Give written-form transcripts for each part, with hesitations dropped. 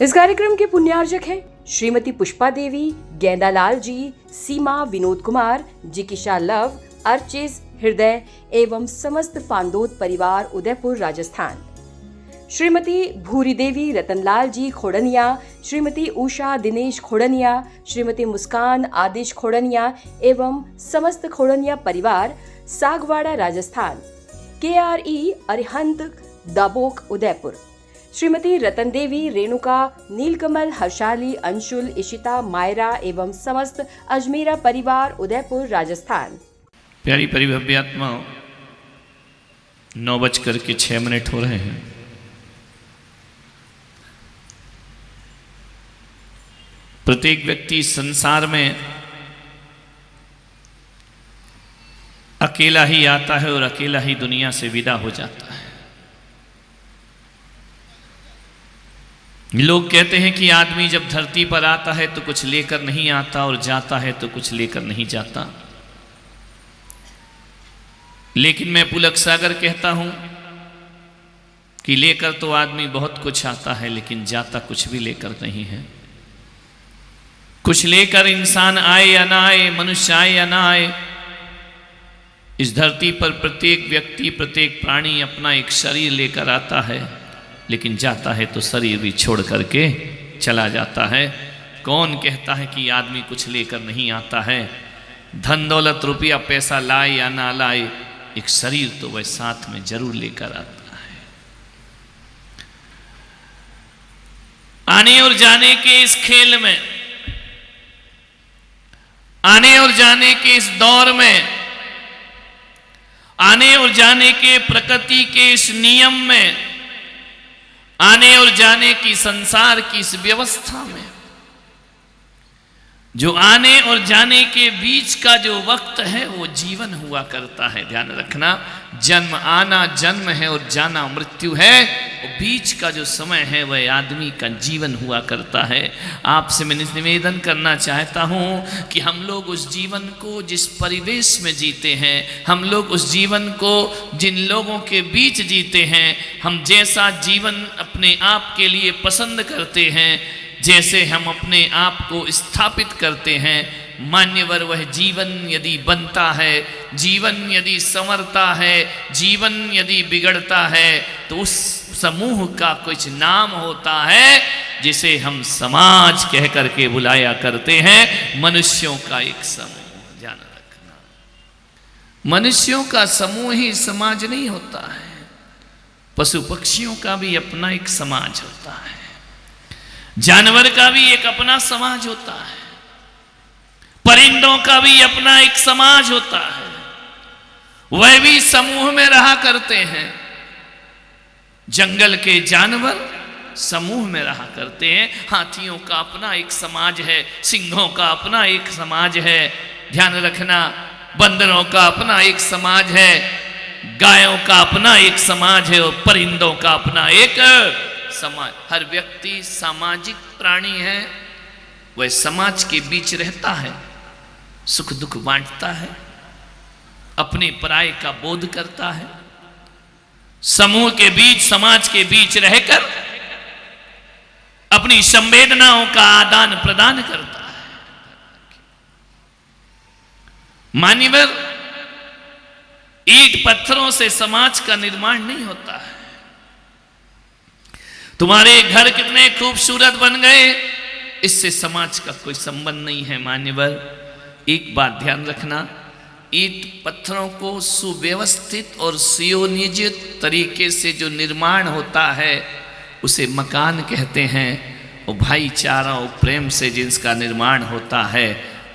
इस कार्यक्रम के पुण्यार्जक हैं श्रीमती पुष्पा देवी, गेंदालाल जी, सीमा, विनोद कुमार, जिकिशा लव, अर्चिज, हृदय एवं समस्त फांदोद परिवार उदयपुर राजस्थान। श्रीमती भूरी देवी, रतनलाल जी खोड़निया, श्रीमती उषा दिनेश खोड़निया, श्रीमती मुस्कान आदिश खोड़निया एवं समस्त खोड़निया परिवार सागवाड़ा राजस्थान। KRE अरिहंत दाबोक उदयपुर। श्रीमती रतन देवी, रेणुका, नीलकमल, हर्षाली, अंशुल, इशिता, मायरा एवं समस्त अजमेरा परिवार उदयपुर राजस्थान। प्यारी परिभव्यात्मा, 9:06 हो रहे हैं। प्रत्येक व्यक्ति संसार में अकेला ही आता है और अकेला ही दुनिया से विदा हो जाता है। लोग कहते हैं कि आदमी जब धरती पर आता है तो कुछ लेकर नहीं आता और जाता है तो कुछ लेकर नहीं जाता, लेकिन मैं पुलक सागर कहता हूं कि लेकर तो आदमी बहुत कुछ आता है, लेकिन जाता कुछ भी लेकर नहीं है। कुछ लेकर इंसान आए या ना आए, मनुष्य आए या ना आए, इस धरती पर प्रत्येक व्यक्ति, प्रत्येक प्राणी अपना एक शरीर लेकर आता है, लेकिन जाता है तो शरीर भी छोड़ करके चला जाता है। कौन कहता है कि आदमी कुछ लेकर नहीं आता है? धन दौलत रुपया पैसा लाए या ना लाए, एक शरीर तो वह साथ में जरूर लेकर आता है। आने और जाने के इस खेल में, आने और जाने के इस दौर में, आने और जाने के प्रकृति के इस नियम में, आने और जाने की संसार की इस व्यवस्था में, जो आने और जाने के बीच का जो वक्त है वो जीवन हुआ करता है। ध्यान रखना, जन्म आना जन्म है और जाना मृत्यु है, और बीच का जो समय है वह आदमी का जीवन हुआ करता है। आपसे मैं निवेदन करना चाहता हूँ कि हम लोग उस जीवन को जिस परिवेश में जीते हैं, हम लोग उस जीवन को जिन लोगों के बीच जीते हैं, हम जैसा जीवन अपने आप के लिए पसंद करते हैं, जैसे हम अपने आप को स्थापित करते हैं, मान्यवर वह जीवन यदि बनता है, जीवन यदि संवरता है, जीवन यदि बिगड़ता है, तो उस समूह का कुछ नाम होता है जिसे हम समाज कह करके बुलाया करते हैं। मनुष्यों का एक समूह, ध्यान रखना, मनुष्यों का समूह ही समाज नहीं होता है। पशु पक्षियों का भी अपना एक समाज होता है, जानवर का भी एक अपना समाज होता है, परिंदों का भी अपना एक समाज होता है, वह भी समूह में रहा करते हैं। जंगल के जानवर समूह में रहा करते हैं। हाथियों का अपना एक समाज है, सिंहों का अपना एक समाज है, ध्यान रखना, बंदरों का अपना एक समाज है, गायों का अपना एक समाज है, और परिंदों का अपना एक समाज। हर व्यक्ति सामाजिक प्राणी है, वह समाज के बीच रहता है, सुख दुख बांटता है, अपने पराये का बोध करता है, समूह के बीच, समाज के बीच रहकर अपनी संवेदनाओं का आदान प्रदान करता है। मान्यवर, ईंट पत्थरों से समाज का निर्माण नहीं होता है। तुम्हारे घर कितने खूबसूरत बन गए, इससे समाज का कोई संबंध नहीं है। मान्यवर, एक बात ध्यान रखना, ईंट पत्थरों को सुव्यवस्थित और सुयोजित तरीके से जो निर्माण होता है उसे मकान कहते हैं, और भाईचारा और प्रेम से जिसका निर्माण होता है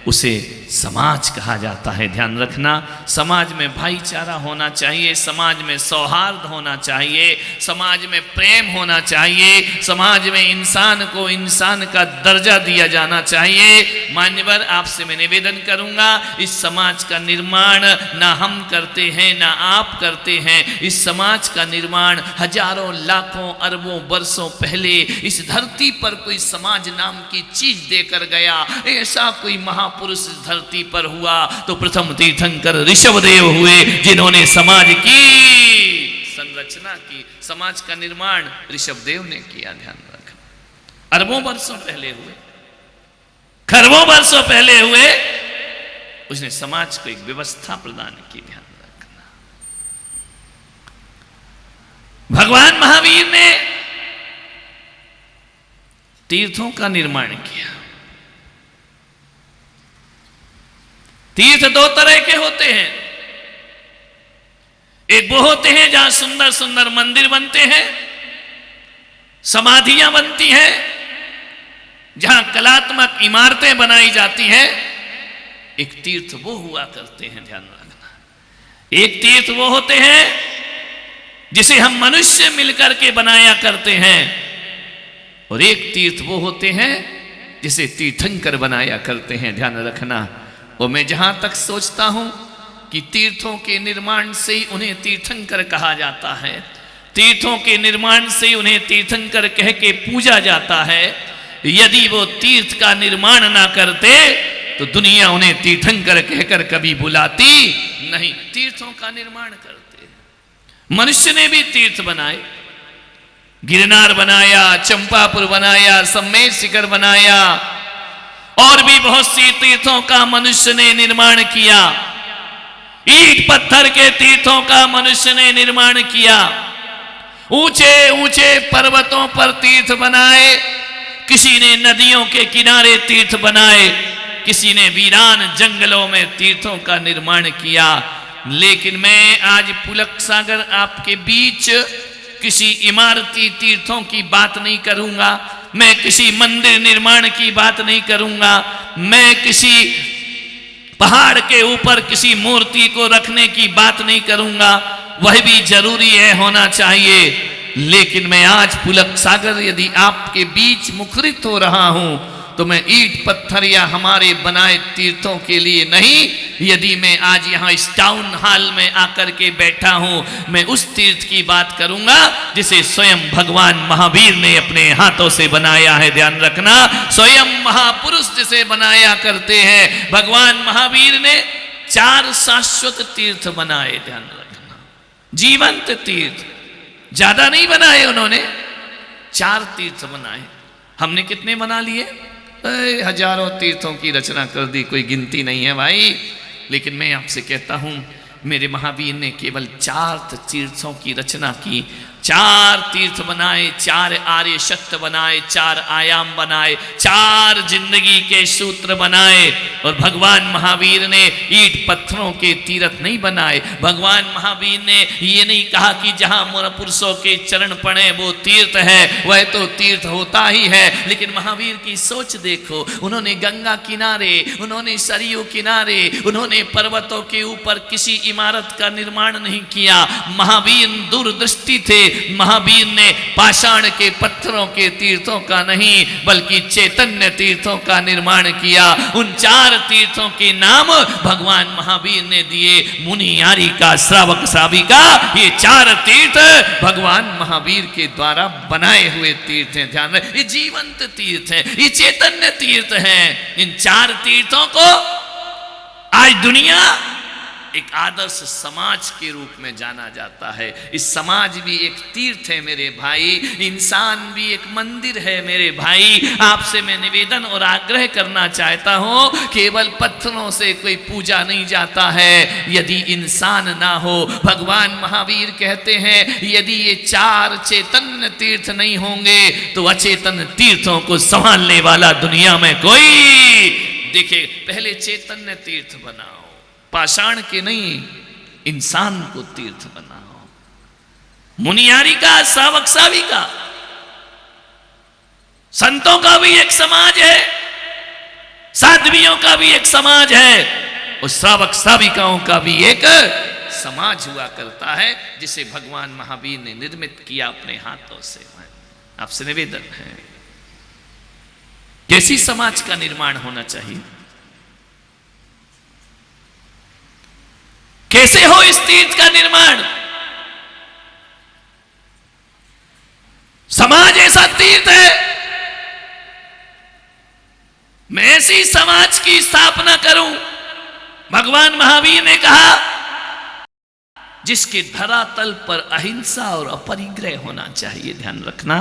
उसे समाज कहा जाता है। ध्यान रखना, समाज में भाईचारा होना चाहिए, समाज में सौहार्द होना चाहिए, समाज में प्रेम होना चाहिए, समाज में इंसान को इंसान का दर्जा दिया जाना चाहिए। मान्यवर, आपसे मैं निवेदन करूंगा, इस समाज का निर्माण ना हम करते हैं ना आप करते हैं। इस समाज का निर्माण हजारों लाखों अरबों वर्षों पहले इस धरती पर कोई समाज नाम की चीज देकर गया। ऐसा कोई महापुरुष इस धरती पर हुआ तो प्रथम तीर्थंकर ऋषभदेव हुए, जिन्होंने समाज की संरचना की, समाज का निर्माण ऋषभदेव ने किया। ध्यान रखना। अरबों वर्षों पहले हुए, खरबों वर्षों पहले हुए। उसने समाज को एक व्यवस्था प्रदान की। ध्यान रखना, भगवान महावीर ने तीर्थों का निर्माण किया। तीर्थ दो तरह के होते हैं। एक वो होते हैं जहां सुंदर सुंदर मंदिर बनते हैं, समाधियां बनती हैं, जहां कलात्मक इमारतें बनाई जाती हैं। एक तीर्थ वो हुआ करते हैं, ध्यान रखना। एक तीर्थ वो होते हैं जिसे हम मनुष्य मिलकर के बनाया करते हैं, और एक तीर्थ वो होते हैं जिसे तीर्थंकर बनाया करते हैं। ध्यान रखना। और मैं जहां तक सोचता हूं कि तीर्थों के निर्माण से ही उन्हें तीर्थंकर कहा जाता है, तीर्थों के निर्माण से ही उन्हें तीर्थंकर कह के पूजा जाता है। यदि वो तीर्थ का निर्माण ना करते तो दुनिया उन्हें तीर्थंकर कहकर कभी बुलाती नहीं। तीर्थों का निर्माण करते। मनुष्य ने भी तीर्थ बनाए, गिरनार बनाया, चंपापुर बनाया, सम्मेद शिखर बनाया, और भी बहुत सी तीर्थों का मनुष्य ने निर्माण किया। ईंट पत्थर के तीर्थों का मनुष्य ने निर्माण किया। ऊंचे ऊंचे पर्वतों पर तीर्थ बनाए, किसी ने नदियों के किनारे तीर्थ बनाए, किसी ने वीरान जंगलों में तीर्थों का निर्माण किया। लेकिन मैं आज पुलक सागर आपके बीच किसी इमारती तीर्थों की बात नहीं करूंगा, मैं किसी मंदिर निर्माण की बात नहीं करूंगा, मैं किसी पहाड़ के ऊपर किसी मूर्ति को रखने की बात नहीं करूंगा। वह भी जरूरी है, होना चाहिए। लेकिन मैं आज पुलक सागर यदि आपके बीच मुखरित हो रहा हूं तो मैं ईंट पत्थर या हमारे बनाए तीर्थों के लिए नहीं, यदि मैं आज यहाँ इस टाउन हॉल में आकर के बैठा हूं, मैं उस तीर्थ की बात करूंगा जिसे स्वयं भगवान महावीर ने अपने हाथों से बनाया है। ध्यान रखना, स्वयं महापुरुष जिसे बनाया करते हैं। भगवान महावीर ने 4 शाश्वत तीर्थ बनाए। ध्यान रखना, जीवंत तीर्थ, ज्यादा नहीं बनाए उन्होंने, 4 तीर्थ बनाए। हमने कितने बना लिए? हजारों तीर्थों की रचना कर दी, कोई गिनती नहीं है भाई। लेकिन मैं आपसे कहता हूं, मेरे महावीर ने केवल 4 तीर्थों की रचना की। 4 तीर्थ बनाए, 4 आर्य सत्य बनाए, 4 आयाम बनाए, 4 जिंदगी के सूत्र बनाए। और भगवान महावीर ने ईंट पत्थरों के तीर्थ नहीं बनाए। भगवान महावीर ने ये नहीं कहा कि जहां पुरुषों के चरण पड़े वो तीर्थ है, वह तो तीर्थ होता ही है। लेकिन महावीर की सोच देखो, उन्होंने गंगा किनारे, उन्होंने सरयू किनारे, उन्होंने पर्वतों के ऊपर किसी इमारत का निर्माण नहीं किया। महावीर दूरदृष्टि थे। महावीर ने पाषाण के पत्थरों के तीर्थों का नहीं बल्कि चैतन्य तीर्थों का निर्माण किया। उन 4 तीर्थों के नाम भगवान महावीर ने दिए, मुनियारी का, श्रावक श्राविका। ये 4 तीर्थ भगवान महावीर के द्वारा बनाए हुए तीर्थ हैं। ध्यान रहे, ये जीवंत तीर्थ है, ये चैतन्य तीर्थ है। इन 4 तीर्थों को आज दुनिया एक आदर्श समाज के रूप में जाना जाता है। इस समाज भी एक तीर्थ है मेरे भाई, इंसान भी एक मंदिर है मेरे भाई। आपसे मैं निवेदन और आग्रह करना चाहता हूं, केवल पत्थरों से कोई पूजा नहीं जाता है यदि इंसान ना हो। भगवान महावीर कहते हैं यदि ये 4 चैतन्य तीर्थ नहीं होंगे तो अचेतन तीर्थों को संभालने वाला दुनिया में कोई। देखिए, पहले चैतन्य तीर्थ बनाओ, पाषाण के नहीं, इंसान को तीर्थ बनाओ। मुनियारी का, श्रावक श्राविका, संतों का भी एक समाज है, साध्वियों का भी एक समाज है, और श्रावक श्राविकाओं का भी एक समाज हुआ करता है जिसे भगवान महावीर ने निर्मित किया अपने हाथों से। आपसे निवेदन है, कैसी समाज का निर्माण होना चाहिए, कैसे हो इस तीर्थ का निर्माण। समाज ऐसा तीर्थ है, मैं ऐसी समाज की स्थापना करूं। भगवान महावीर ने कहा जिसके धरातल पर अहिंसा और अपरिग्रह होना चाहिए। ध्यान रखना,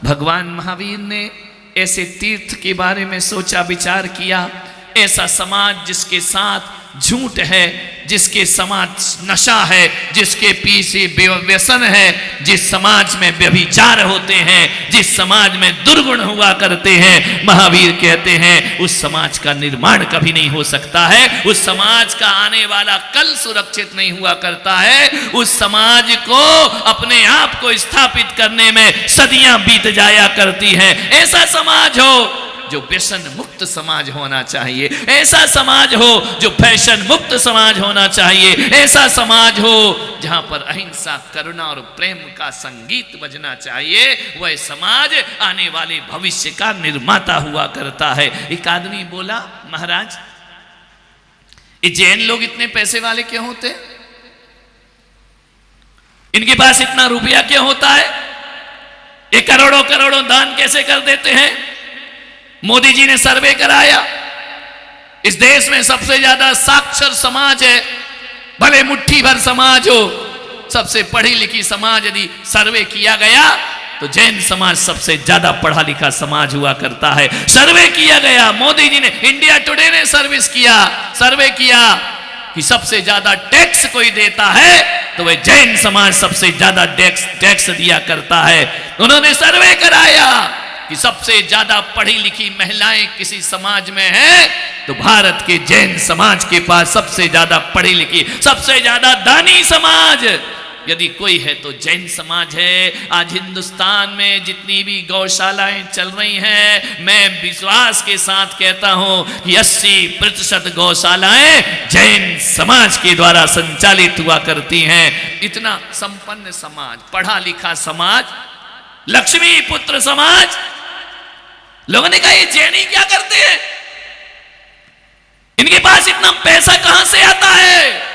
भगवान महावीर ने ऐसे तीर्थ के बारे में सोचा विचार किया, ऐसा समाज जिसके साथ झूठ है, जिसके समाज नशा है, जिसके पीछे व्यसन है, जिस समाज में व्यभिचार होते हैं, जिस समाज में दुर्गुण हुआ करते हैं, महावीर कहते हैं उस समाज का निर्माण कभी नहीं हो सकता है, उस समाज का आने वाला कल सुरक्षित नहीं हुआ करता है, उस समाज को अपने आप को स्थापित करने में सदियां बीत जाया करती हैं। ऐसा समाज हो जो व्यसन मुक्त समाज होना चाहिए, ऐसा समाज हो जो फैशन मुक्त समाज होना चाहिए, ऐसा समाज हो जहां पर अहिंसा, करुणा और प्रेम का संगीत बजना चाहिए। वह समाज आने वाले भविष्य का निर्माता हुआ करता है। एक आदमी बोला, महाराज ये जैन लोग इतने पैसे वाले क्यों होते हैं? इनके पास इतना रुपया क्यों होता है? ये करोड़ों करोड़ों दान कैसे कर देते हैं? मोदी जी ने सर्वे कराया, इस देश में सबसे ज्यादा साक्षर समाज है, भले मुट्ठी भर समाज हो, सबसे पढ़ी लिखी समाज यदि सर्वे किया गया तो जैन समाज सबसे ज्यादा पढ़ा लिखा समाज हुआ करता है। सर्वे किया गया, मोदी जी ने, इंडिया टुडे ने सर्वे किया कि सबसे ज्यादा टैक्स कोई देता है तो वह जैन समाज सबसे ज्यादा टैक्स दिया करता है। उन्होंने सर्वे कराया कि सबसे ज्यादा पढ़ी लिखी महिलाएं किसी समाज में हैं तो भारत के जैन समाज के पास सबसे ज्यादा पढ़ी लिखी, सबसे ज्यादा दानी समाज यदि कोई है तो जैन समाज है। आज हिंदुस्तान में जितनी भी गौशालाएं चल रही हैं, मैं विश्वास के साथ कहता हूं कि 80% गौशालाएं जैन समाज के द्वारा संचालित हुआ करती हैं। इतना संपन्न समाज, पढ़ा लिखा समाज, लक्ष्मी पुत्र समाज। लोगों ने कहा ये जैनी क्या करते हैं, इनके पास इतना पैसा कहां से आता है,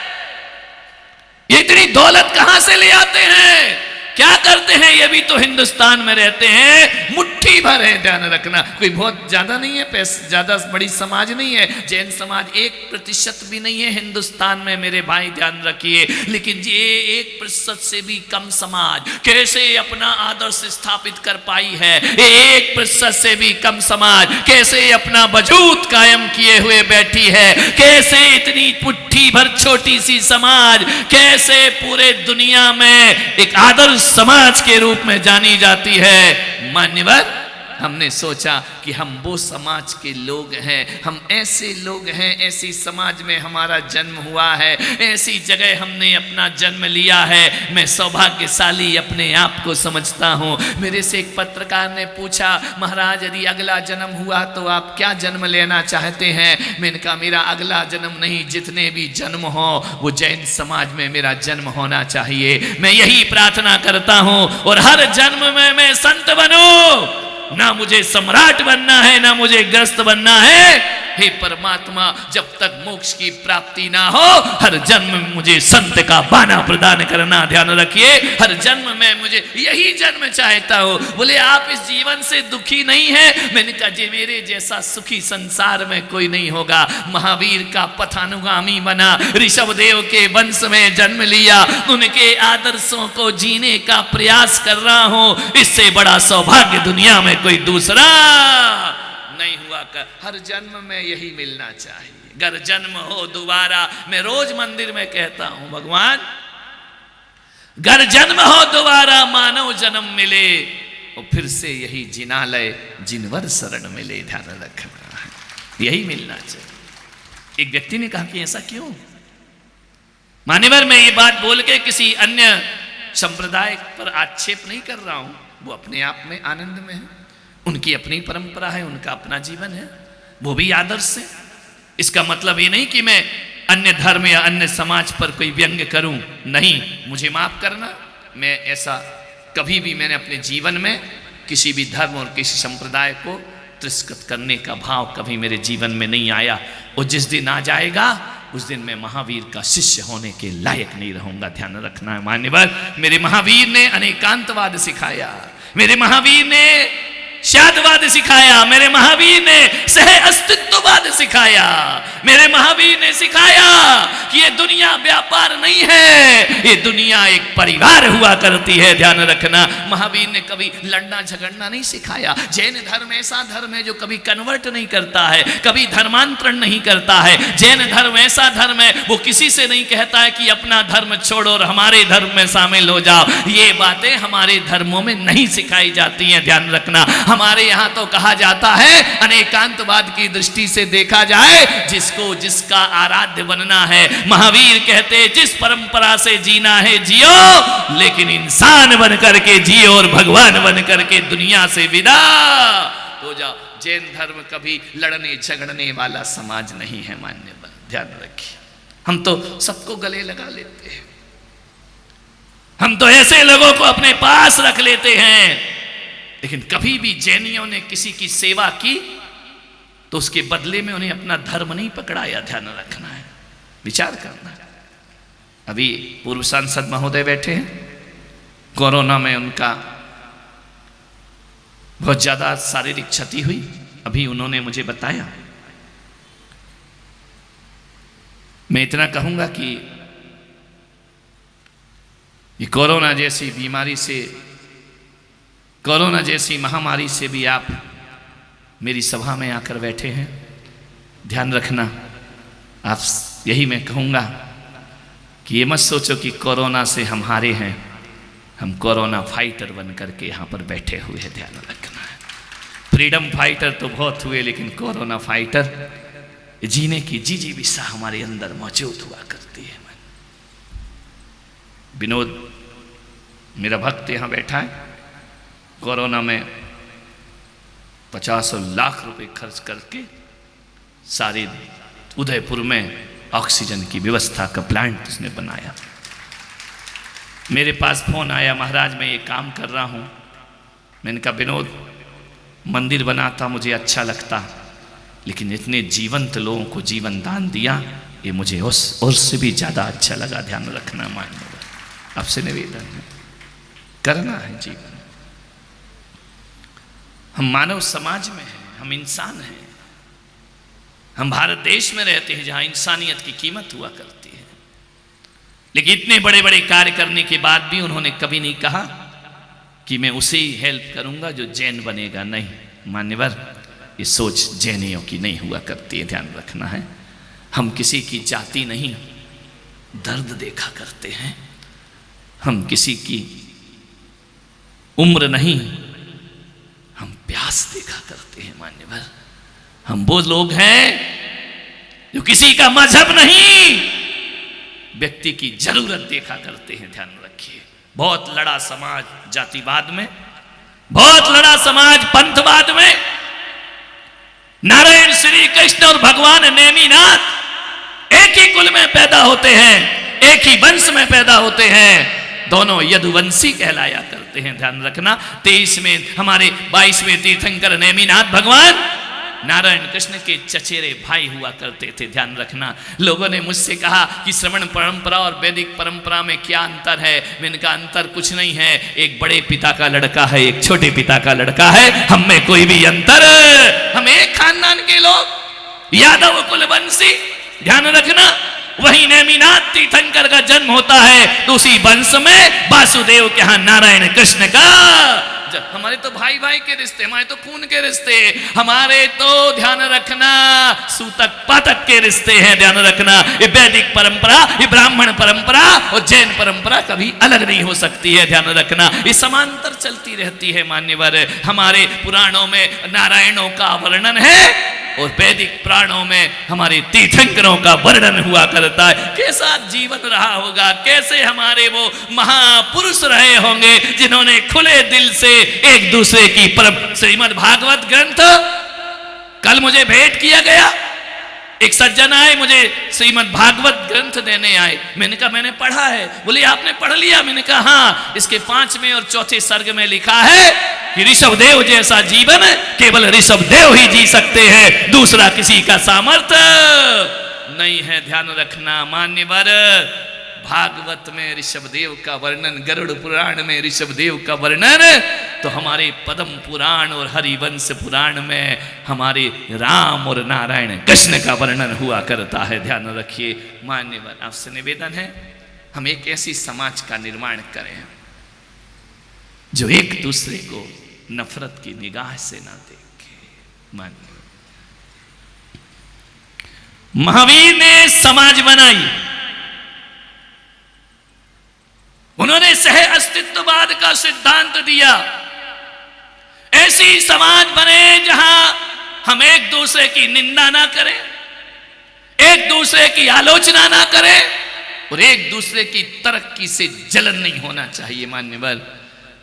ये इतनी दौलत कहां से ले आते हैं, क्या करते हैं? ये भी तो हिंदुस्तान में रहते हैं, मुट्ठी भर है। ध्यान रखना, कोई बहुत ज्यादा नहीं है, पैसा ज्यादा बड़ी समाज नहीं है। जैन समाज 1% भी नहीं है हिंदुस्तान में, मेरे भाई ध्यान रखिए। लेकिन ये 1% से भी कम समाज कैसे अपना आदर्श स्थापित कर पाई है? 1% से भी कम समाज कैसे अपना वजूद कायम किए हुए बैठी है? कैसे इतनी मुट्ठी भर छोटी सी समाज कैसे पूरे दुनिया में एक आदर्श समाज के रूप में जानी जाती है? मान्यवर, हमने सोचा कि हम वो समाज के लोग हैं, हम ऐसे लोग हैं, ऐसी समाज में हमारा जन्म हुआ है, ऐसी जगह हमने अपना जन्म लिया है। मैं सौभाग्यशाली अपने आप को समझता हूँ। मेरे से एक पत्रकार ने पूछा, महाराज यदि अगला जन्म हुआ तो आप क्या जन्म लेना चाहते हैं? मैंने कहा मेरा अगला जन्म नहीं, जितने भी जन्म हो वो जैन समाज में मेरा जन्म होना चाहिए। मैं यही प्रार्थना करता हूँ और हर जन्म में मैं संत बनूं। ना मुझे सम्राट बनना है, ना मुझे ग्रस्त बनना है। हे परमात्मा, जब तक मोक्ष की प्राप्ति ना हो, हर जन्म में मुझे संत का बाना प्रदान करना। ध्यान रखिए, हर जन्म में मुझे यही जन्म चाहता हूं। बोले आप इस जीवन से दुखी नहीं है? मैंने कहा जी मेरे जैसा सुखी संसार में कोई नहीं होगा। महावीर का पथानुगामी बना, ऋषभदेव के वंश में जन्म लिया, उनके आदर्शों को जीने का प्रयास कर रहा हूं। इससे बड़ा सौभाग्य दुनिया में कोई दूसरा नहीं हुआ कर। हर जन्म में यही मिलना चाहिए। अगर जन्म हो दोबारा, मैं रोज मंदिर में कहता हूं भगवान, अगर जन्म हो दोबारा मानव जन्म मिले और फिर से यही जिनालय जिनवर शरण मिले। ध्यान रखना, यही मिलना चाहिए। एक व्यक्ति ने कहा कि ऐसा क्यों? मान्यवर, मैं ये बात बोल के किसी अन्य संप्रदाय पर आक्षेप नहीं कर रहा हूं, वो अपने आप में आनंद में है, उनकी अपनी परंपरा है, उनका अपना जीवन है, वो भी आदर्श है। इसका मतलब ये नहीं कि मैं अन्य धर्म या अन्य समाज पर कोई व्यंग्य करूं, नहीं, मुझे माफ करना। मैं ऐसा कभी भी, मैंने अपने जीवन में किसी भी धर्म और किसी संप्रदाय को तिरस्कृत करने का भाव कभी मेरे जीवन में नहीं आया। और जिस दिन आ जाएगा उस दिन मैं महावीर का शिष्य होने के लायक नहीं रहूंगा। ध्यान रखना है मान्यवर, मेरे महावीर ने अनेकांतवाद सिखाया, मेरे महावीर ने शादवाद सिखाया, मेरे महावीर ने सह अस्तित्ववाद सिखाया, मेरे महावीर ने सिखाया कि ये दुनिया दुनिया व्यापार नहीं है, ये दुनिया एक परिवार हुआ करती है। ध्यान रखना, महावीर ने कभी लड़ना झगड़ना नहीं सिखाया। जैन धर्म ऐसा धर्म है जो कभी कन्वर्ट नहीं करता है, कभी धर्मांतरण नहीं करता है। जैन धर्म ऐसा धर्म है, वो किसी से नहीं कहता है कि अपना धर्म छोड़ो और हमारे धर्म में शामिल हो जाओ। ये बातें हमारे धर्मों में नहीं सिखाई जाती हैं। ध्यान रखना, हमारे यहाँ तो कहा जाता है अनेकांतवाद की दृष्टि से देखा जाए, जिसको जिसका आराध्य बनना है। महावीर कहते जिस परंपरा से जीना है जियो, लेकिन इंसान बन करके जियो और भगवान बन करके दुनिया से विदा हो जाओ। जैन धर्म कभी लड़ने झगड़ने वाला समाज नहीं है, मान्यवर, ध्यान रखिए। हम तो सबको गले लगा लेते हैं, हम तो ऐसे लोगों को अपने पास रख लेते हैं, लेकिन कभी भी जैनियों ने किसी की सेवा की तो उसके बदले में उन्हें अपना धर्म नहीं पकड़ाया। ध्यान रखना है, विचार करना है। अभी पूर्व सांसद महोदय बैठे हैं, कोरोना में उनका बहुत ज्यादा शारीरिक क्षति हुई। अभी उन्होंने मुझे बताया, मैं इतना कहूंगा कि ये कोरोना जैसी बीमारी से, कोरोना जैसी महामारी से भी आप मेरी सभा में आकर बैठे हैं। ध्यान रखना, आप यही मैं कहूंगा कि ये मत सोचो कि कोरोना से हम हारे हैं, हम कोरोना फाइटर बन करके यहाँ पर बैठे हुए हैं। ध्यान रखना है, फ्रीडम फाइटर तो बहुत हुए, लेकिन कोरोना फाइटर जीने की जी विशा हमारे अंदर मौजूद हुआ करती है। विनोद मेरा भक्त यहाँ बैठा है, कोरोना में 50 लाख रुपए खर्च करके सारे उदयपुर में ऑक्सीजन की व्यवस्था का प्लांट उसने बनाया। मेरे पास फोन आया, महाराज मैं ये काम कर रहा हूँ। मैंने कहा विनोद, मंदिर बनाता मुझे अच्छा लगता, लेकिन इतने जीवंत लोगों को जीवन दान दिया, ये मुझे उससे भी ज़्यादा अच्छा लगा। ध्यान रखना, मान्यवर, आपसे निवेदन है, करना है जीवन। हम मानव समाज में हैं, हम इंसान हैं, हम भारत देश में रहते हैं जहां इंसानियत की कीमत हुआ करती है। लेकिन इतने बड़े बड़े कार्य करने के बाद भी उन्होंने कभी नहीं कहा कि मैं उसे ही हेल्प करूंगा जो जैन बनेगा। नहीं मान्यवर, ये सोच जैनियों की नहीं हुआ करती है। ध्यान रखना है, हम किसी की जाति नहीं दर्द देखा करते हैं, हम किसी की उम्र नहीं, हम प्यास देखा करते हैं। मान्यवर, हम वो लोग हैं जो किसी का मजहब नहीं, व्यक्ति की जरूरत देखा करते हैं। ध्यान रखिए, बहुत लड़ा समाज जातिवाद में, बहुत लड़ा समाज पंथवाद में। नारायण श्री कृष्ण और भगवान नेमिनाथ एक ही कुल में पैदा होते हैं, एक ही वंश में पैदा होते हैं, दोनों यदुवंशी कहलाया करते हैं। ध्यान रखना, 23वें हमारे 22वें तीर्थंकर नेमिनाथ भगवान नारायण कृष्ण के चचेरे भाई हुआ करते थे। ध्यान रखना, लोगों ने मुझसे कहा कि श्रवण परंपरा और वैदिक परंपरा में क्या अंतर है। मैंने कहा अंतर कुछ नहीं है, एक बड़े पिता का लड़का है, एक छोटे पिता का लड़का है, हम में कोई भी अंतर, हम एक खानदान के लोग, यादव कुलवंशी। ध्यान रखना, वही नेमिनाथ तीर्थंकर का जन्म होता है तो उसी वंश में वासुदेव के यहाँ नारायण कृष्ण का। हमारे तो भाई भाई के रिश्ते, हमारे तो खून के रिश्ते, हमारे तो ध्यान रखना सूतक पातक के रिश्ते हैं। ध्यान रखना, ये वैदिक परंपरा, ये ब्राह्मण परंपरा और जैन परंपरा कभी अलग नहीं हो सकती है। ध्यान रखना, ये समांतर चलती रहती है। मान्यवर, हमारे पुराणों में नारायणों का वर्णन है और वैदिक पुराणों में हमारे तीर्थंकरों का वर्णन हुआ करता है। कैसा जीवन रहा होगा, कैसे हमारे वो महापुरुष रहे होंगे जिन्होंने खुले दिल से एक दूसरे की श्रीमद् भागवत ग्रंथ, कल मुझे भेंट किया गया, एक सज्जन आए मुझे श्रीमद् भागवत ग्रंथ देने आए। मैंने कहा मैंने पढ़ा है। बोले आपने पढ़ लिया? मैंने कहा हाँ, इसके 5वें और 4थे सर्ग में लिखा है कि ऋषभदेव जैसा जीवन केवल ऋषभदेव ही जी सकते हैं, दूसरा किसी का सामर्थ्य नहीं है। ध्यान रखना मान्यवर, भागवत में ऋषभदेव का वर्णन, गरुड़ पुराण में ऋषभदेव का वर्णन तो हमारे पद्म पुराण और हरिवंश पुराण में हमारे राम और नारायण कृष्ण का वर्णन हुआ करता है। ध्यान रखिए मान्यवर, आपसे निवेदन है हम एक ऐसी समाज का निर्माण करें जो एक दूसरे को नफरत की निगाह से ना देखे। मान्य महावीर ने समाज बनाई, उन्होंने सह अस्तित्ववाद का सिद्धांत दिया। ऐसी समाज बने जहां हम एक दूसरे की निंदा ना करें, एक दूसरे की आलोचना ना करें और एक दूसरे की तरक्की से जलन नहीं होना चाहिए। मान्यवर,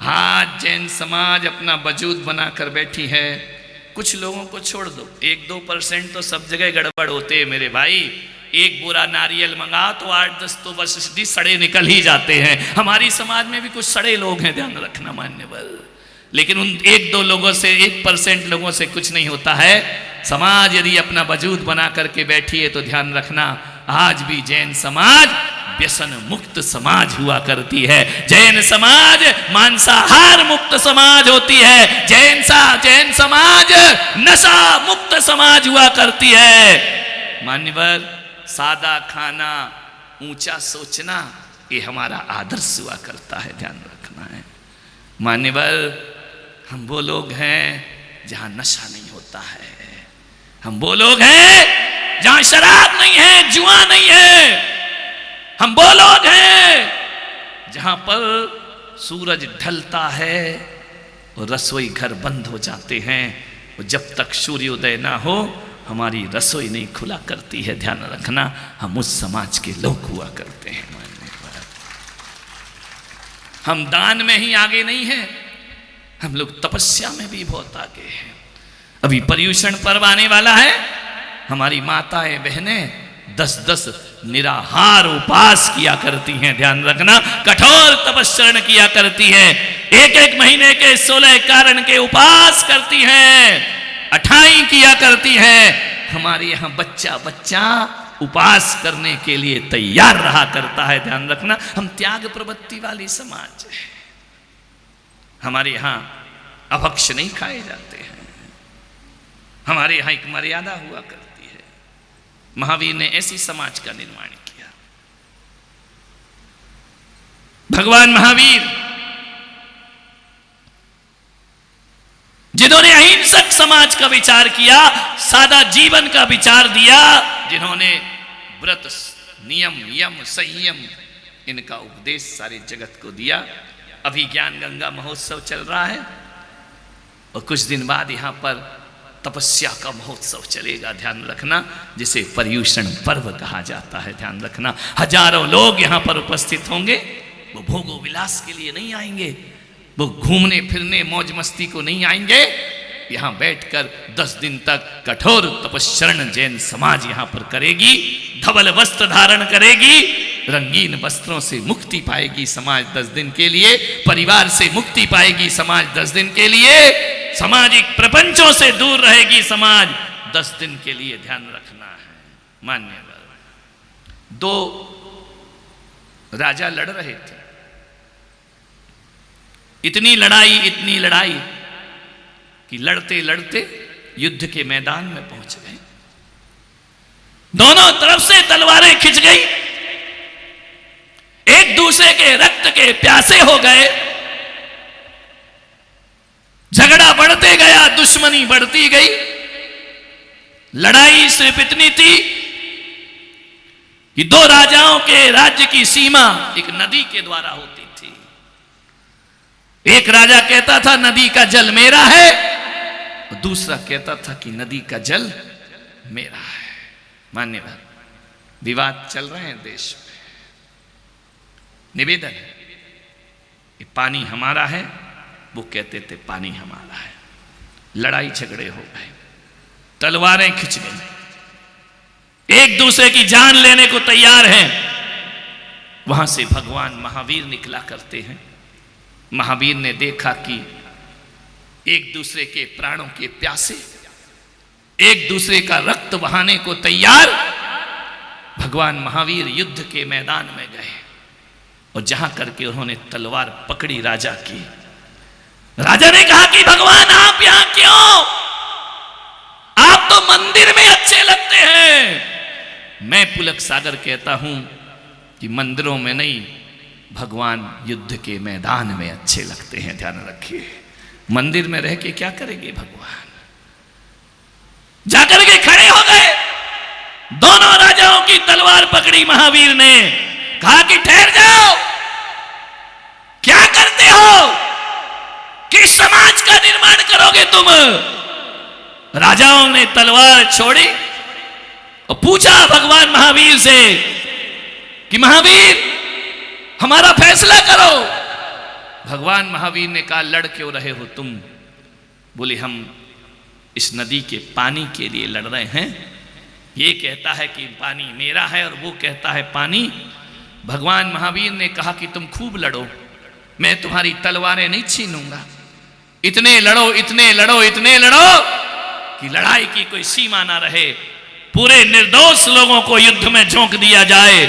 आज जैन समाज अपना वजूद बनाकर बैठी है। कुछ लोगों को छोड़ दो, 1-2% तो सब जगह गड़बड़ होते हैं मेरे भाई। एक बोरा नारियल मंगा तो 8-10 तो बस सड़े निकल ही जाते हैं। हमारी समाज में भी कुछ सड़े लोग हैं, ध्यान रखना मान्यवर। लेकिन उन 1-2 लोगों से, 1% लोगों से कुछ नहीं होता है। समाज यदि अपना वजूद बना करके बैठी है तो ध्यान रखना आज भी जैन समाज व्यसन मुक्त समाज हुआ करती है। जैन समाज मांसाहार मुक्त समाज होती है। जैन समाज नशा मुक्त समाज हुआ करती है। मान्यवर, सादा खाना, ऊंचा सोचना, ये हमारा आदर्श हुआ करता है, ध्यान रखना है। मान्यवर, हम वो लोग हैं जहां नशा नहीं होता है। हम वो लोग हैं जहां शराब नहीं है, जुआ नहीं है। हम वो लोग हैं जहां पर सूरज ढलता है और रसोई घर बंद हो जाते हैं और जब तक सूर्योदय ना हो हमारी रसोई नहीं खुला करती है। ध्यान रखना, हम उस समाज के लोग हुआ करते हैं। हम दान में ही आगे नहीं हैं, हम लोग तपस्या में भी बहुत आगे हैं। अभी पर्युषण पर्व आने वाला है। हमारी माताएं बहनें 10-10 निराहार उपास किया करती हैं। ध्यान रखना, कठोर तपस्या किया करती हैं। 1-1 महीने के 16 कारण के उपास करती हैं, 28 किया करती हैं। हमारे यहाँ बच्चा उपास करने के लिए तैयार रहा करता है। ध्यान रखना, हम त्याग प्रवृत्ति वाली समाज है। हमारे यहाँ अभक्ष नहीं खाए जाते हैं। हमारे यहाँ एक मर्यादा हुआ करती है। महावीर ने ऐसी समाज का निर्माण किया। भगवान महावीर जिन्होंने अहिंसक समाज का विचार किया, सादा जीवन का विचार दिया, जिन्होंने व्रत, नियम, यम, संयम इनका उपदेश सारे जगत को दिया। अभी ज्ञान गंगा महोत्सव चल रहा है और कुछ दिन बाद यहां पर तपस्या का महोत्सव चलेगा। ध्यान रखना, जिसे पर्युषण पर्व कहा जाता है। ध्यान रखना, हजारों लोग यहां पर उपस्थित होंगे। वो भोगो विलास के लिए नहीं आएंगे, वो घूमने फिरने मौज मस्ती को नहीं आएंगे। यहां बैठकर 10 दिन तक कठोर तपस्या जैन समाज यहां पर करेगी। धवल वस्त्र धारण करेगी, रंगीन वस्त्रों से मुक्ति पाएगी समाज 10 दिन के लिए। परिवार से मुक्ति पाएगी समाज 10 दिन के लिए। सामाजिक प्रपंचों से दूर रहेगी समाज 10 दिन के लिए। ध्यान रखना है। मान्यवर, 2 राजा लड़ रहे थे। इतनी लड़ाई कि लड़ते लड़ते युद्ध के मैदान में पहुंच गए। दोनों तरफ से तलवारें खिंच गई, एक दूसरे के रक्त के प्यासे हो गए। झगड़ा बढ़ते गया, दुश्मनी बढ़ती गई। लड़ाई सिर्फ इतनी थी कि 2 राजाओं के राज्य की सीमा एक नदी के द्वारा होती थी। एक राजा कहता था नदी का जल मेरा है, और दूसरा कहता था कि नदी का जल मेरा है। मान्यवर, विवाद चल रहे हैं देश में। निवेदन है कि पानी हमारा है, वो कहते थे पानी हमारा है। लड़ाई झगड़े हो गए, तलवारें खिंच गई, एक दूसरे की जान लेने को तैयार हैं। वहां से भगवान महावीर निकला करते हैं। महावीर ने देखा कि एक दूसरे के प्राणों के प्यासे, एक दूसरे का रक्त बहाने को तैयार। भगवान महावीर युद्ध के मैदान में गए और जहां करके उन्होंने तलवार पकड़ी राजा की। राजा ने कहा कि भगवान आप यहां क्यों? आप तो मंदिर में अच्छे लगते हैं। मैं पुलक सागर कहता हूं कि मंदिरों में नहीं, भगवान युद्ध के मैदान में अच्छे लगते हैं। ध्यान रखिए, मंदिर में रह के क्या करेंगे भगवान? जाकर के खड़े हो गए, दोनों राजाओं की तलवार पकड़ी महावीर ने, कहा कि ठहर जाओ, क्या करते हो? किस समाज का निर्माण करोगे तुम? राजाओं ने तलवार छोड़ी और पूछा भगवान महावीर से कि महावीर हमारा फैसला करो। भगवान महावीर ने कहा लड़ क्यों रहे हो तुम? बोले हम इस नदी के पानी के लिए लड़ रहे हैं। ये कहता है कि पानी मेरा है और वो कहता है पानी। भगवान महावीर ने कहा कि तुम खूब लड़ो, मैं तुम्हारी तलवारें नहीं छीनूंगा। इतने लड़ो, इतने लड़ो, इतने लड़ो कि लड़ाई की कोई सीमा ना रहे, पूरे निर्दोष लोगों को युद्ध में झोंक दिया जाए।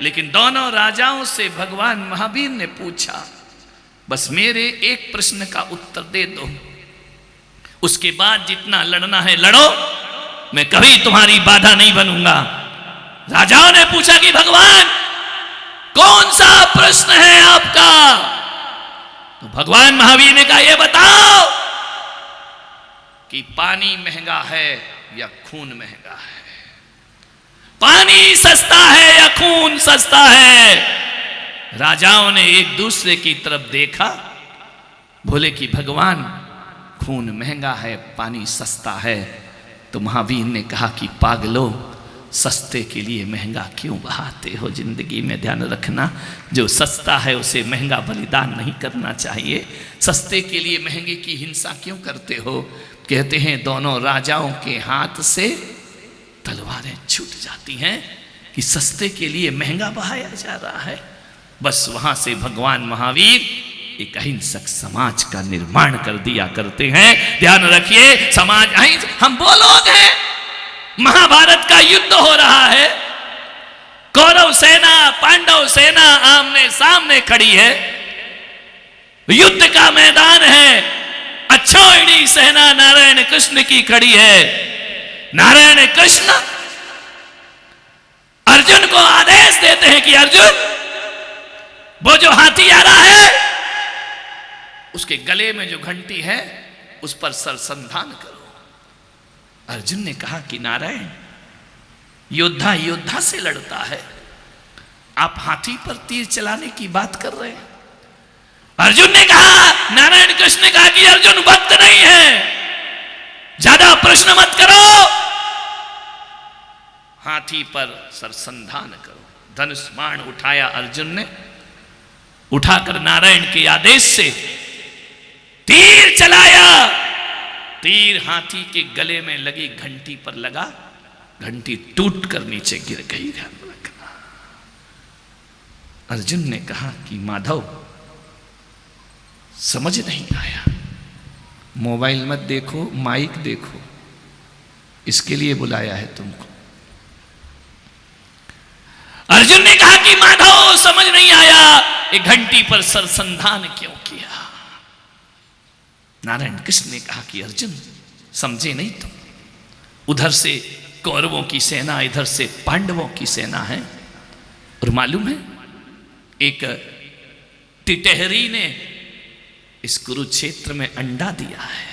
लेकिन दोनों राजाओं से भगवान महावीर ने पूछा, बस मेरे एक प्रश्न का उत्तर दे दो, उसके बाद जितना लड़ना है लड़ो, मैं कभी तुम्हारी बाधा नहीं बनूंगा। राजाओं ने पूछा कि भगवान कौन सा प्रश्न है आपका? तो भगवान महावीर ने कहा, यह बताओ कि पानी महंगा है या खून महंगा है? पानी सस्ता है या खून सस्ता है? राजाओं ने एक दूसरे की तरफ देखा, बोले कि भगवान खून महंगा है, पानी सस्ता है। तो महावीर ने कहा कि पागलो, सस्ते के लिए महंगा क्यों बहाते हो जिंदगी में? ध्यान रखना, जो सस्ता है उसे महंगा बलिदान नहीं करना चाहिए। सस्ते के लिए महंगे की हिंसा क्यों करते हो? कहते हैं दोनों राजाओं के हाथ से तलवारें छूट जाती हैं कि सस्ते के लिए महंगा बहाया जा रहा है। बस वहां से भगवान महावीर एक अहिंसक समाज का निर्माण कर दिया करते हैं। ध्यान रखिए, समाज अहिंसक, हम वो लोग हैं, महाभारत का युद्ध हो रहा है, कौरव सेना पांडव सेना आमने सामने खड़ी है, युद्ध का मैदान है, अक्षौहिणी सेना नारायण कृष्ण की खड़ी है। नारायण कृष्ण अर्जुन को आदेश देते हैं कि अर्जुन, वो जो हाथी आ रहा है उसके गले में जो घंटी है उस पर सरसंधान करो। अर्जुन ने कहा कि नारायण, योद्धा योद्धा से लड़ता है, आप हाथी पर तीर चलाने की बात कर रहे हैं। अर्जुन ने कहा, नारायण कृष्ण ने कहा कि अर्जुन वक्त नहीं है, ज्यादा प्रश्न मत करो, हाथी पर सरसंधान करो। धनुष बाण उठाया अर्जुन ने, उठाकर नारायण के आदेश से तीर चलाया। तीर हाथी के गले में लगी घंटी पर लगा, घंटी टूट कर नीचे गिर गई। ध्यान रखना। अर्जुन ने कहा कि माधव समझ नहीं आया, मोबाइल मत देखो, माइक देखो, इसके लिए बुलाया है तुमको। अर्जुन ने कहा कि माधव समझ नहीं आया, एक घंटी पर सरसंधान क्यों किया? नारायण कृष्ण ने कहा कि अर्जुन समझे नहीं तुम, उधर से कौरवों की सेना, इधर से पांडवों की सेना है, और मालूम है एक टिटहरी ने इस कुरुक्षेत्र में अंडा दिया है,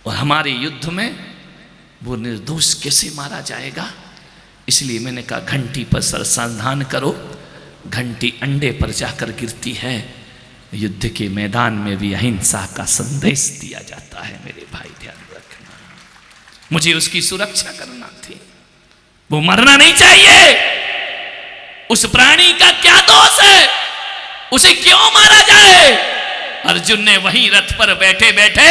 और हमारे युद्ध में वो निर्दोष कैसे मारा जाएगा? इसलिए मैंने कहा घंटी पर सरसंधान करो। घंटी अंडे पर जाकर गिरती है, युद्ध के मैदान में भी अहिंसा का संदेश दिया जाता है। मेरे भाई ध्यान रखना, मुझे उसकी सुरक्षा करना थी, वो मरना नहीं चाहिए। उस प्राणी का क्या दोष है, उसे क्यों मारा जाए? अर्जुन ने वहीं रथ पर बैठे बैठे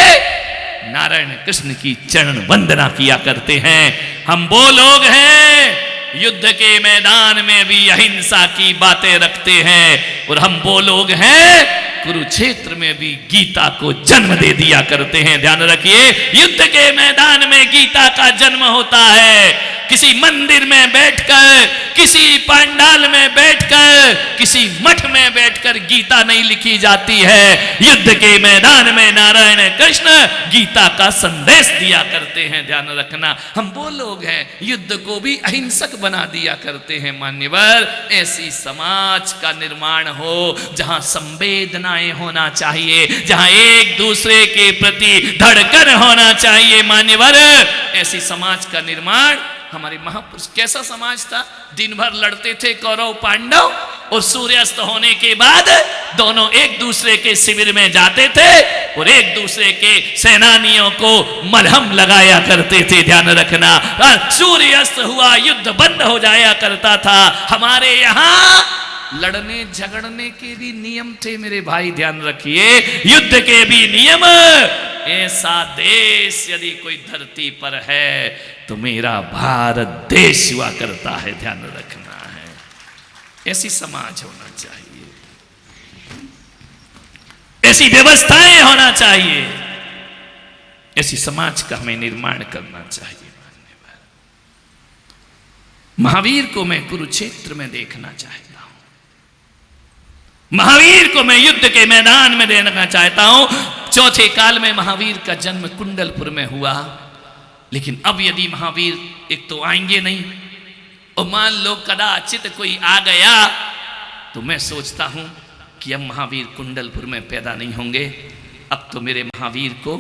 नारायण कृष्ण की चरण वंदना किया करते हैं। हम वो लोग हैं युद्ध के मैदान में भी अहिंसा की बातें रखते हैं, और हम वो लोग हैं कुरुक्षेत्र में भी गीता को जन्म दे दिया करते हैं। ध्यान रखिए, युद्ध के मैदान में गीता का जन्म होता है। किसी मंदिर में बैठकर, किसी किसी पांडाल में बैठकर, किसी मठ में बैठकर गीता नहीं लिखी जाती है। युद्ध के मैदान में नारायण कृष्ण गीता का संदेश दिया करते हैं, ध्यान रखना। हम वो लोग हैं युद्ध को भी अहिंसक बना दिया करते हैं। मान्यवर, ऐसी समाज का निर्माण हो जहां संवेदनाएं होना चाहिए, जहां एक दूसरे के प्रति धड़कन होना चाहिए। मान्यवर, ऐसी समाज का निर्माण हमारे महापुरुष, कैसा समाज था? दिन भर लड़ते थे कौरव पांडव, और सूर्यास्त होने के बाद दोनों एक दूसरे के शिविर में जाते थे और एक दूसरे के सेनानियों को मलहम लगाया करते थे। ध्यान रखना, सूर्यास्त हुआ, युद्ध बंद हो जाया करता था। हमारे यहाँ लड़ने झगड़ने के भी नियम थे मेरे भाई, ध्यान रखिए, युद्ध के भी नियम। ऐसा देश यदि कोई धरती पर है तो मेरा भारत देश हुआ करता है, ध्यान रखना है। ऐसी समाज होना चाहिए, ऐसी व्यवस्थाएं होना चाहिए, ऐसी समाज का हमें निर्माण करना चाहिए। महावीर को मैं कुरुक्षेत्र में देखना चाहता हूं, महावीर को मैं युद्ध के मैदान में देखना चाहता हूं। चौथे काल में महावीर का जन्म कुंडलपुर में हुआ, लेकिन अब यदि महावीर एक तो आएंगे नहीं, और मान लो कदाचित कोई आ गया, तो मैं सोचता हूं कि अब महावीर कुंडलपुर में पैदा नहीं होंगे। अब तो मेरे महावीर को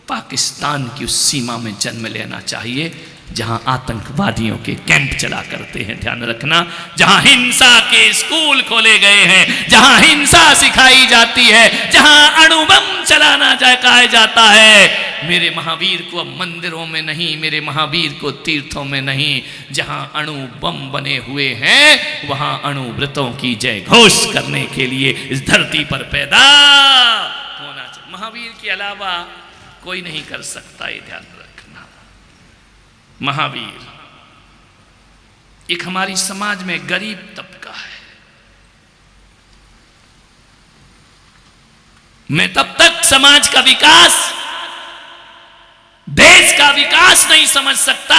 पाकिस्तान की उस सीमा में जन्म लेना चाहिए जहां आतंकवादियों के कैंप चला करते हैं, ध्यान रखना, जहां हिंसा के स्कूल खोले गए हैं, जहां हिंसा सिखाई जाती है, जहां अणुबम चलाना कहा जाता है। मेरे महावीर को अब मंदिरों में नहीं, मेरे महावीर को तीर्थों में नहीं, जहां अणु बम बने हुए हैं वहां अणुव्रतों की जय घोष करने के लिए इस धरती पर पैदा होना चाहिए। महावीर के अलावा कोई नहीं कर सकता, ये ध्यान रखना। महावीर एक हमारी समाज में गरीब तबका है। मैं तब तक समाज का विकास, देश का विकास नहीं समझ सकता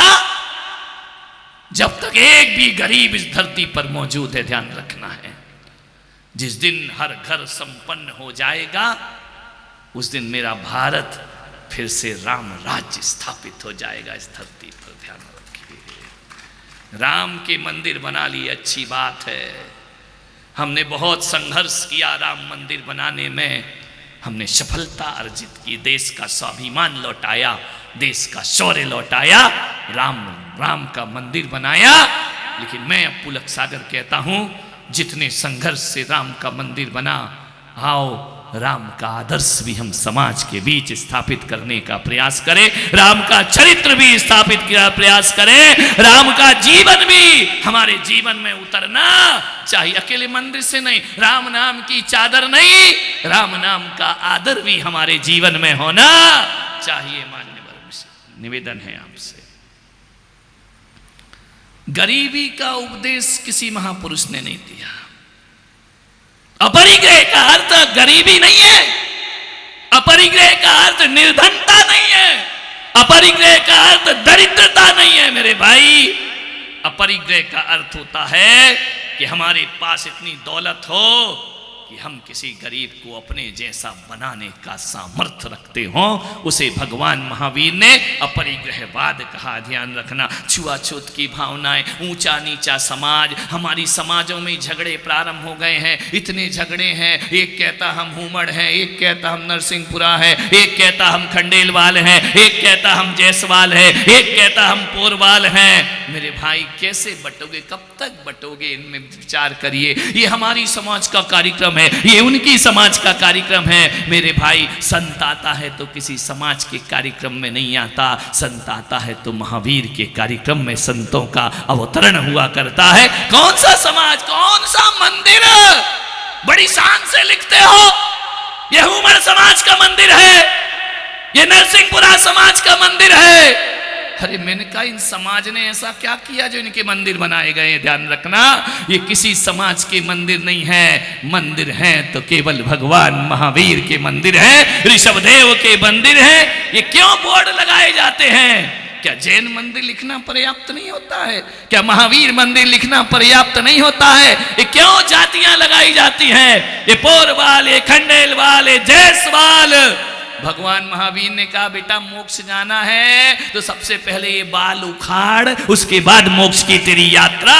जब तक एक भी गरीब इस धरती पर मौजूद है, ध्यान रखना है। जिस दिन हर घर संपन्न हो जाएगा उस दिन मेरा भारत फिर से राम राज्य स्थापित हो जाएगा इस धरती पर, ध्यान रखिए। राम के मंदिर बना लिए, अच्छी बात है, हमने बहुत संघर्ष किया राम मंदिर बनाने में, हमने सफलता अर्जित की, देश का स्वाभिमान लौटाया, देश का शौर्य लौटाया, राम का मंदिर बनाया। लेकिन मैं अब पुलक सागर कहता हूं, जितने संघर्ष से राम का मंदिर बना, आओ राम का आदर्श भी हम समाज के बीच स्थापित करने का प्रयास करें, राम का चरित्र भी स्थापित किया प्रयास करें, राम का जीवन भी हमारे जीवन में उतरना चाहिए। अकेले मंदिर से नहीं, राम नाम की चादर नहीं, राम नाम का आदर भी हमारे जीवन में होना चाहिए। मान्यवर, निवेदन है आपसे, गरीबी का उपदेश किसी महापुरुष ने नहीं दिया। अपरिग्रह का अर्थ गरीबी नहीं है, अपरिग्रह का अर्थ निर्धनता नहीं है, अपरिग्रह का अर्थ दरिद्रता नहीं है मेरे भाई। अपरिग्रह का अर्थ होता है कि हमारे पास इतनी दौलत हो कि हम किसी गरीब को अपने जैसा बनाने का सामर्थ्य रखते हो, उसे भगवान महावीर ने अपरिग्रहवाद कहा। ध्यान रखना, छुआछूत की भावनाएं, ऊंचा नीचा समाज, हमारी समाजों में झगड़े प्रारंभ हो गए हैं, इतने झगड़े हैं, एक कहता हम हुमड़ हैं, एक कहता हम नरसिंहपुरा है, एक कहता हम खंडेलवाल हैं, एक कहता हम जयसवाल है, एक कहता हम पोरवाल हैं। मेरे भाई कैसे बटोगे, कब तक बटोगे, इनमें विचार करिए। ये हमारी समाज का कार्यक्रम है, ये उनकी समाज का कार्यक्रम है। मेरे भाई, संत आता है तो किसी समाज के कार्यक्रम में नहीं आता, संत आता है तो महावीर के कार्यक्रम में संतों का अवतरण हुआ करता है। कौन सा समाज, कौन सा मंदिर, बड़ी शान से लिखते हो ये हुमड़ समाज का मंदिर है, ये नरसिंहपुरा समाज का मंदिर है। अरे मैंने कहा इन समाज ने ऐसा क्या किया जो इनके मंदिर बनाए गए? ध्यान रखना, ये किसी समाज के मंदिर नहीं है, मंदिर हैं तो केवल भगवान महावीर के मंदिर हैं, ऋषभदेव के मंदिर हैं। ये क्यों बोर्ड लगाए जाते हैं? क्या जैन मंदिर लिखना पर्याप्त नहीं होता है? क्या महावीर मंदिर लिखना पर्याप्त नहीं होता है? ये क्यों जातियां लगाई जाती हैं? ये पोरवाल, ये खंडेलवाल, ये जयसवाल। भगवान महावीर ने कहा बेटा मोक्ष जाना है तो सबसे पहले ये बाल उखाड़, उसके बाद मोक्ष की तेरी यात्रा।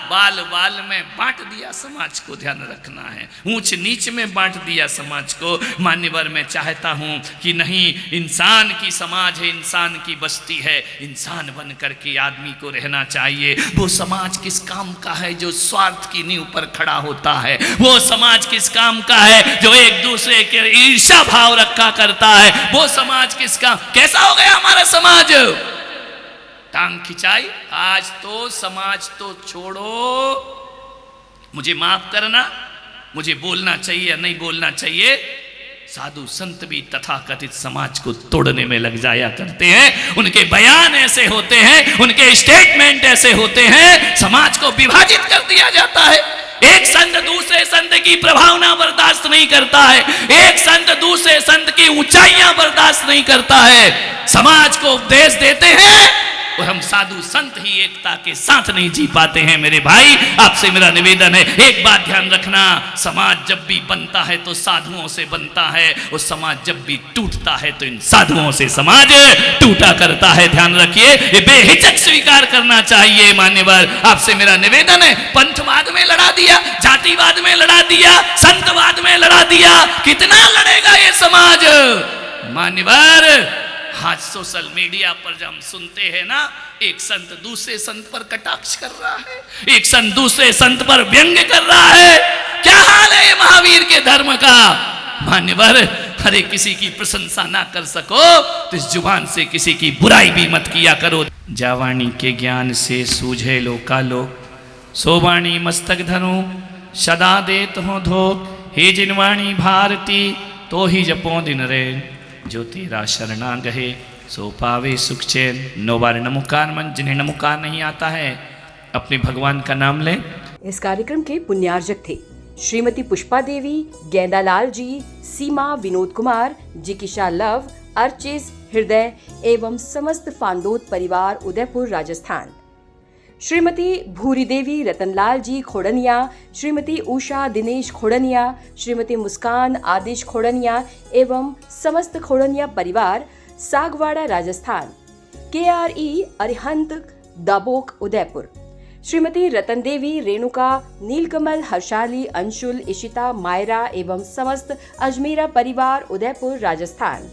बाल बाल में बांट दिया समाज को, ध्यान रखना है, ऊंच नीच में बांट दिया समाज को। मान्यवर मैं चाहता हूं कि नहीं, इंसान की समाज है, इंसान की बस्ती है, इंसान बन करके आदमी को रहना चाहिए। वो समाज किस काम का है जो स्वार्थ की नींव पर खड़ा होता है? वो समाज किस काम का है जो एक दूसरे के ईर्ष्या भाव रखा करता है? वो समाज किस काम? कैसा हो गया हमारा समाज? टांग खिंचाई। आज तो समाज तो छोड़ो, मुझे माफ करना, मुझे बोलना चाहिए या नहीं बोलना चाहिए, साधु संत भी तथाकथित समाज को तोड़ने में लग जाया करते हैं। उनके बयान ऐसे होते हैं, उनके स्टेटमेंट ऐसे होते हैं, समाज को विभाजित कर दिया जाता है। एक संत दूसरे संत की प्रभावना बर्दाश्त नहीं करता है, एक संत दूसरे संत की ऊंचाइयां बर्दाश्त नहीं करता है। समाज को उपदेश देते हैं और हम साधु संत ही एकता के साथ नहीं जी पाते हैं। मेरे भाई, आपसे मेरा निवेदन है, एक बात ध्यान रखना, समाज जब भी बनता है तो साधुओं से बनता है, और समाज जब भी टूटता है तो इन साधुओं से समाज टूटा करता है। ध्यान रखिए, ये बेहिचक स्वीकार करना चाहिए। मान्यवर, आपसे मेरा निवेदन है, पंथवाद में लड़ा दिया, जातिवाद में लड़ा दिया, संतवाद में लड़ा दिया, कितना लड़ेगा ये समाज? मान्यवर, आज सोशल मीडिया पर जब हम सुनते हैं ना, एक संत दूसरे संत पर कटाक्ष कर रहा है, एक संत दूसरे संत पर व्यंग्य कर रहा है। क्या हाल है ये महावीर के धर्म का? मान्यवर, हरे किसी की प्रशंसा ना कर सको तो इस जुबान से किसी की बुराई भी मत किया करो। जावाणी के ज्ञान से सूझे लोकालोक, सोवाणी मस्तक धनु सदा देत हो धोख। हे जिनवाणी भारती तो ही जपो दिन रे, जो तेरा शरणा गहे सो पावे सुख चैन। 9 बार नमोकार मन, जिन्हें नमोकार नहीं आता है अपने भगवान का नाम लें। इस कार्यक्रम के पुण्यार्जक थे श्रीमती पुष्पा देवी, गेंदालाल जी, सीमा, विनोद कुमार, जिकिशा लव, अर्चिस, हृदय एवं समस्त फांदोत परिवार, उदयपुर, राजस्थान। श्रीमती भूरी देवी, रतनलाल जी खोड़निया, श्रीमती उषा दिनेश खोड़निया, श्रीमती मुस्कान आदिश खोड़निया एवं समस्त खोड़निया परिवार, सागवाड़ा, राजस्थान। KRE अरिहंत, दाबोक, उदयपुर। श्रीमती रतन देवी, रेणुका, नीलकमल, हर्षाली, अंशुल, इशिता, मायरा एवं समस्त अजमेरा परिवार, उदयपुर, राजस्थान।